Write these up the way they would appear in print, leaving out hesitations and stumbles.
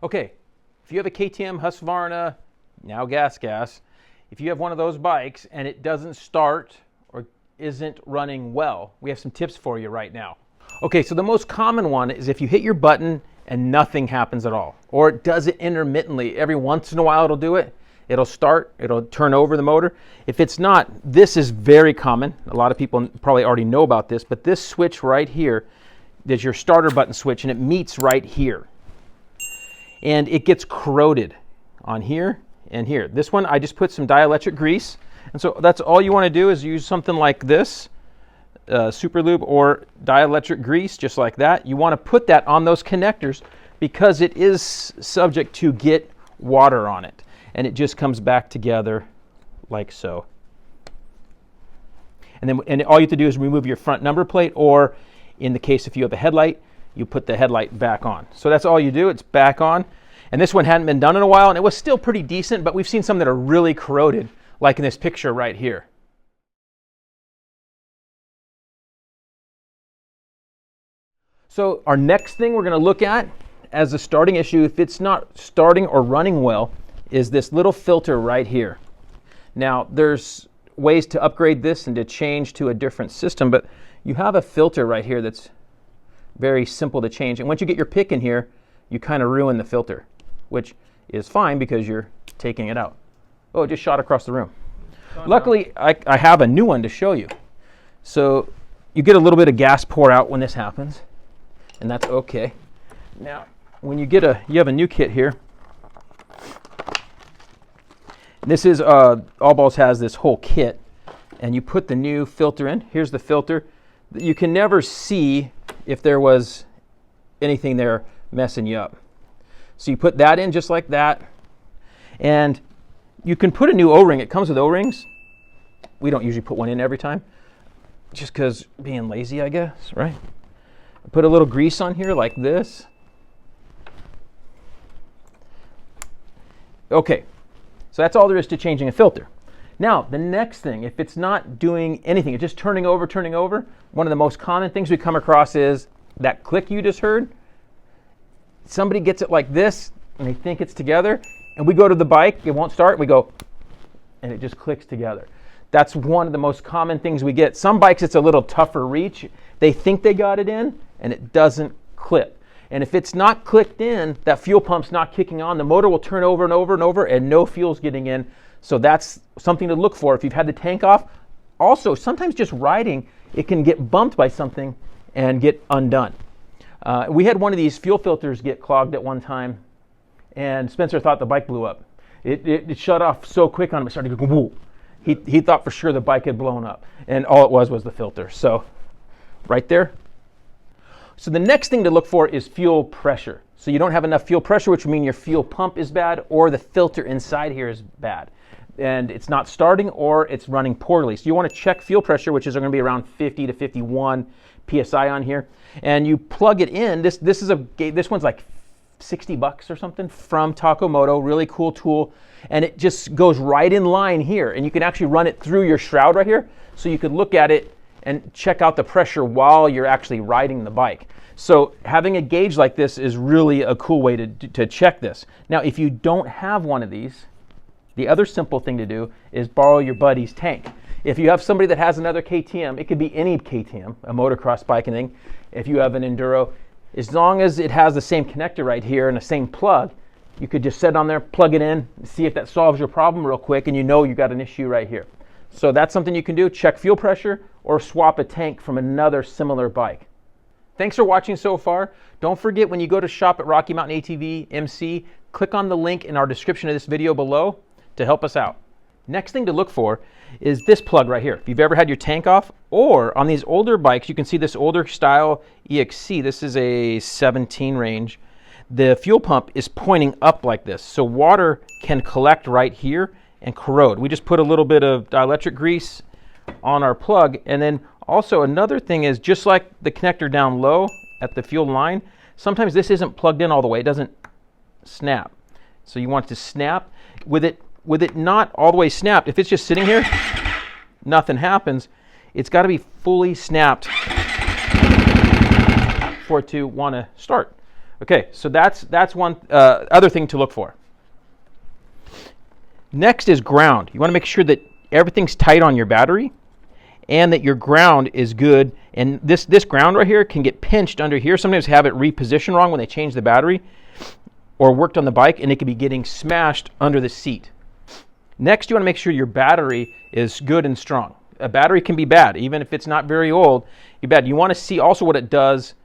Okay, if you have a KTM Husqvarna, now gas, if you have one of those bikes and it doesn't start or isn't running well, we have some tips for you right now. Okay, so the most common one is if you hit your button and nothing happens at all, or it does it intermittently. Every once in a while it'll do it. It'll start, it'll turn over the motor. If it's not, this is very common. A lot of people probably already know about this, but this switch right here is your starter button switch, and it meets right here. And it gets corroded on here and here. This one, I just put some dielectric grease. And so that's all you want to do is use something like this, super lube or dielectric grease, just like that. You want to put that on those connectors because it is subject to get water on it. And it just comes back together like so. And all you have to do is remove your front number plate, or in the case if you have a headlight, you put the headlight back on. So that's all you do, it's back on. And this one hadn't been done in a while, and it was still pretty decent, but we've seen some that are really corroded, like in this picture right here. So our next thing we're going to look at as a starting issue, if it's not starting or running well, is this little filter right here. Now there's ways to upgrade this and to change to a different system, but you have a filter right here that's very simple to change. And once you get your pick in here, you kind of ruin the filter, which is fine because you're taking it out. Oh, it just shot across the room. Luckily, I have a new one to show you. So you get a little bit of gas pour out when this happens, and that's okay. Now, when you have a new kit here. This is, All Balls has this whole kit, and you put the new filter in. Here's the filter. You can never see if there was anything there messing you up. So you put that in just like that, and you can put a new O-ring. It comes with O-rings. We don't usually put one in every time, just because being lazy, I guess, right? Put a little grease on here like this. Okay. So that's all there is to changing a filter. Now, the next thing, if it's not doing anything, it's just turning over, one of the most common things we come across is that click you just heard. Somebody gets it like this, and they think it's together, and we go to the bike, it won't start, we go, and it just clicks together. That's one of the most common things we get. Some bikes, it's a little tougher reach. They think they got it in, and it doesn't clip. And if it's not clicked in, that fuel pump's not kicking on, the motor will turn over and over and over, and no fuel's getting in. So that's something to look for if you've had the tank off. Also, sometimes just riding, it can get bumped by something and get undone. We had one of these fuel filters get clogged at one time, and Spencer thought the bike blew up. It shut off so quick on him, it started to go woo. He thought for sure the bike had blown up, and all it was the filter. So right there. So the next thing to look for is fuel pressure. So you don't have enough fuel pressure, which would mean your fuel pump is bad, or the filter inside here is bad. And it's not starting, or it's running poorly. So you want to check fuel pressure, which is going to be around 50 to 51 PSI on here. And you plug it in. This one's like $60 or something from Takomoto, really cool tool. And it just goes right in line here. And you can actually run it through your shroud right here. So you could look at it and check out the pressure while you're actually riding the bike. So having a gauge like this is really a cool way to check this. Now, if you don't have one of these, the other simple thing to do is borrow your buddy's tank. If you have somebody that has another KTM, it could be any KTM, a motocross bike and thing. If you have an Enduro, as long as it has the same connector right here and the same plug, you could just set it on there, plug it in, see if that solves your problem real quick, and you know you got an issue right here. So that's something you can do. Check fuel pressure or swap a tank from another similar bike. Thanks for watching so far. Don't forget, when you go to shop at Rocky Mountain ATV MC, click on the link in our description of this video below to help us out. Next thing to look for is this plug right here. If you've ever had your tank off, or on these older bikes, you can see this older style EXC. This is a 17 range. The fuel pump is pointing up like this, so water can collect right here and corrode. We just put a little bit of dielectric grease on our plug. And then also another thing is, just like the connector down low at the fuel line, sometimes this isn't plugged in all the way. It doesn't snap. So you want it to snap. With it not all the way snapped, if it's just sitting here, nothing happens. It's got to be fully snapped for it to want to start. Okay, so that's one other thing to look for. Next is ground. You want to make sure that everything's tight on your battery and that your ground is good. And this ground right here can get pinched under here. Sometimes have it repositioned wrong when they change the battery or worked on the bike, and it could be getting smashed under the seat. Next, you want to make sure your battery is good and strong. A battery can be bad, even if it's not very old. You want to see also what it does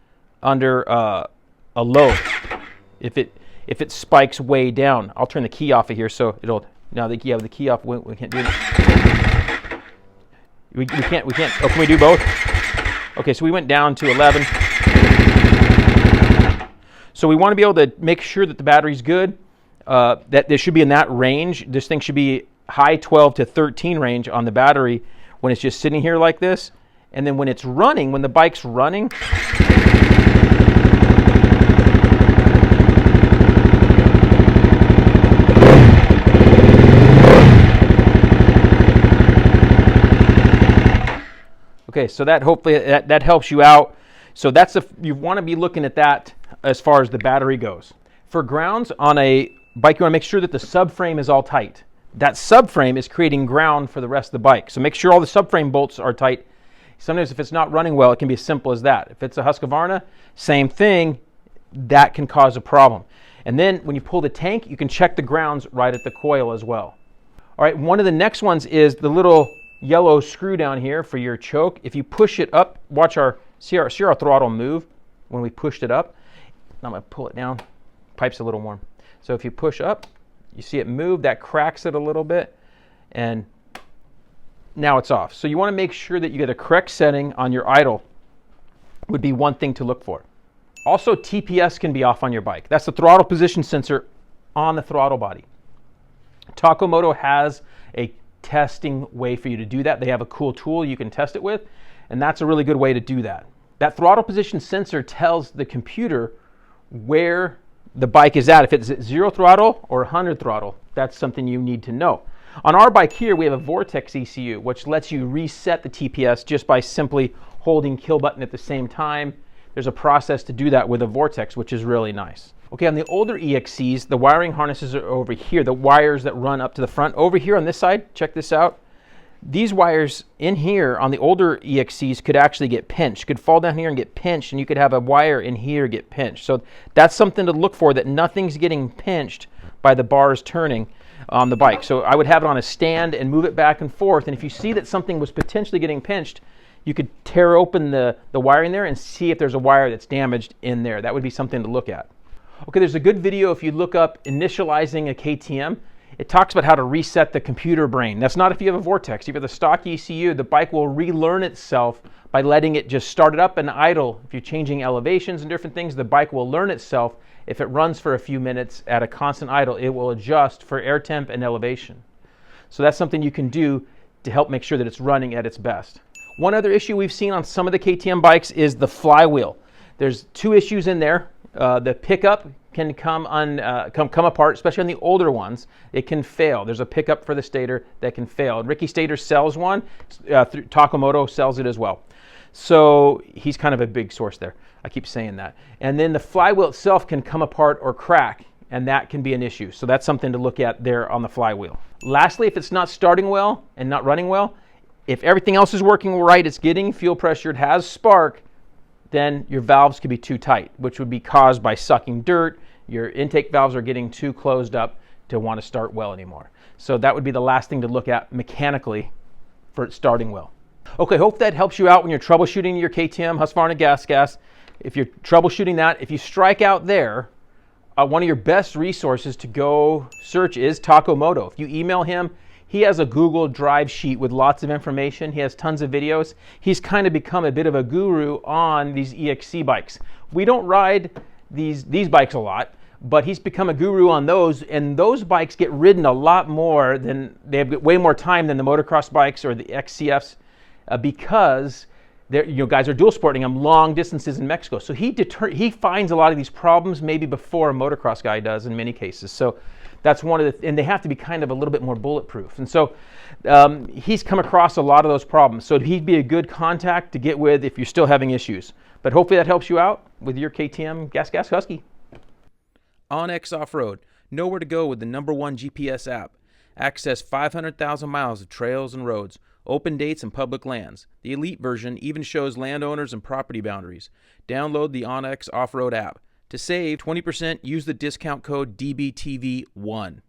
under a load. If it spikes way down, I'll turn the key off of here so it'll. Now that you have the key off, we can't do that. We can't. Oh, can we do both? Okay, so we went down to 11. So we want to be able to make sure that the battery's good. That there should be in that range. This thing should be high 12 to 13 range on the battery when it's just sitting here like this. And then when it's running, when the bike's running, okay, so that hopefully that helps you out. So you want to be looking at that as far as the battery goes. For grounds on a bike, you want to make sure that the subframe is all tight. That subframe is creating ground for the rest of the bike. So make sure all the subframe bolts are tight. Sometimes if it's not running well, it can be as simple as that. If it's a Husqvarna, same thing, that can cause a problem. And then when you pull the tank, you can check the grounds right at the coil as well. All right, one of the next ones is the little yellow screw down here for your choke. If you push it up, see our throttle move when we pushed it up. I'm going to pull it down. Pipe's a little warm. So if you push up, you see it move, that cracks it a little bit, and now it's off. So you want to make sure that you get a correct setting on your idle, would be one thing to look for. Also, TPS can be off on your bike. That's the throttle position sensor on the throttle body. Takomoto has a testing way for you to do that. They have a cool tool you can test it with, and that's a really good way to do that. That throttle position sensor tells the computer where the bike is at. If it's at 0 throttle or 100 throttle, that's something you need to know. On our bike here, we have a Vortex ECU, which lets you reset the TPS just by simply holding kill button at the same time. There's a process to do that with a Vortex, which is really nice. Okay, on the older EXCs, the wiring harnesses are over here, the wires that run up to the front. Over here on this side, check this out. These wires in here on the older EXCs could actually get pinched, could fall down here and get pinched, and you could have a wire in here get pinched. So that's something to look for, that nothing's getting pinched by the bars turning on the bike. So I would have it on a stand and move it back and forth, and if you see that something was potentially getting pinched, you could tear open the wiring there and see if there's a wire that's damaged in there. That would be something to look at. Okay, there's a good video if you look up initializing a KTM. It talks about how to reset the computer brain. That's not if you have a Vortex. If you have the stock ECU, the bike will relearn itself by letting it just start it up and idle. If you're changing elevations and different things, the bike will learn itself. If it runs for a few minutes at a constant idle, it will adjust for air temp and elevation. So that's something you can do to help make sure that it's running at its best. One other issue we've seen on some of the KTM bikes is the flywheel. There's two issues in there. The pickup can come apart, especially on the older ones. It can fail. There's a pickup for the stator that can fail. And Ricky Stator sells one. Takomoto sells it as well. So he's kind of a big source there. I keep saying that. And then the flywheel itself can come apart or crack, and that can be an issue. So that's something to look at there on the flywheel. Lastly, if it's not starting well and not running well, if everything else is working right, it's getting fuel pressure, it has spark, then your valves could be too tight, which would be caused by sucking dirt. Your intake valves are getting too closed up to want to start well anymore. So that would be the last thing to look at mechanically for it starting well. Okay, hope that helps you out when you're troubleshooting your KTM, Husqvarna gas. If you're troubleshooting that, if you strike out there, one of your best resources to go search is Takomoto. If you email him, he has a Google Drive sheet with lots of information. He has tons of videos. He's kind of become a bit of a guru on these EXC bikes. We don't ride these bikes a lot, but he's become a guru on those, and those bikes get ridden a lot more than, they have way more time than the motocross bikes or the XCFs because guys are dual sporting them long distances in Mexico. So he finds a lot of these problems maybe before a motocross guy does in many cases. So that's one of the, and they have to be kind of a little bit more bulletproof. And so he's come across a lot of those problems. So he'd be a good contact to get with if you're still having issues. But hopefully that helps you out with your KTM Gas Husky. OnX Off-Road. Know where to go with the #1 GPS app. Access 500,000 miles of trails and roads, open dates and public lands. The Elite version even shows landowners and property boundaries. Download the OnX Off-Road app. To save 20%, use the discount code DBTV1.